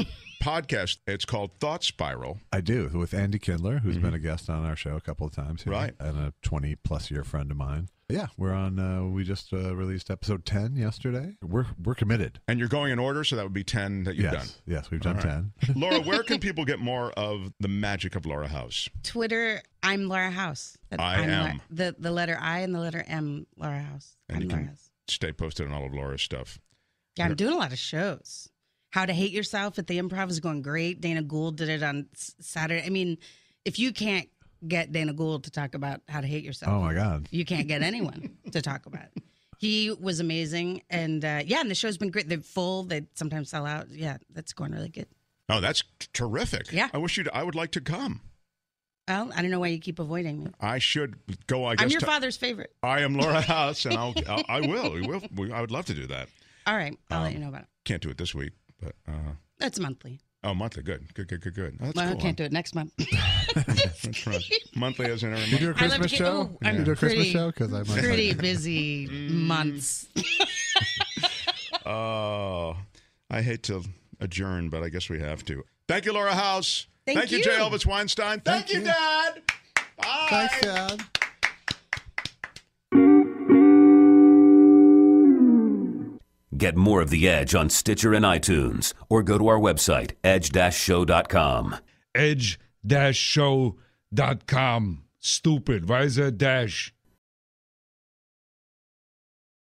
podcast. It's called Thought Spiral. I do, with Andy Kindler, who's been a guest on our show a couple of times here, right? And a 20-plus year friend of mine. Yeah, we're on. We just released episode 10 yesterday. We're committed. And you're going in order, so that would be 10 that you've done. Yes, we've done 10. Laura, where can people get more of the magic of Laura House? Twitter, I'm Laura House. I am. The letter I and the letter M, Laura House. And you can stay posted on all of Laura's stuff. Yeah, I'm doing a lot of shows. How to Hate Yourself at the Improv is going great. Dana Gould did it on Saturday. I mean, if you can't get Dana Gould to talk about how to hate yourself, oh my God, you can't get anyone to talk about it. He was amazing. And and the show's been great. They're full. They sometimes sell out. Yeah, that's going really good. Oh, that's terrific. Yeah. I would like to come. Well, I don't know why you keep avoiding me. I should go, I guess. I'm your father's favorite. I am Laura House, and I will. I would love to do that. All right. I'll let you know about it. Can't do it this week, but... That's monthly. Oh, monthly. Good. Oh, that's well, cool. I can't do it next month. That's right. Monthly as an You do a Christmas show? You do a Christmas show? Because I'm pretty busy months. Oh, I hate to adjourn, but I guess we have to. Thank you, Laura House. Thank you, J. Elvis Weinstein. Thank you, Dad. Bye. Thanks, Dad. Get more of The Edge on Stitcher and iTunes, or go to our website, edge-show.com. Edge-show.com. Stupid. Why is there a dash?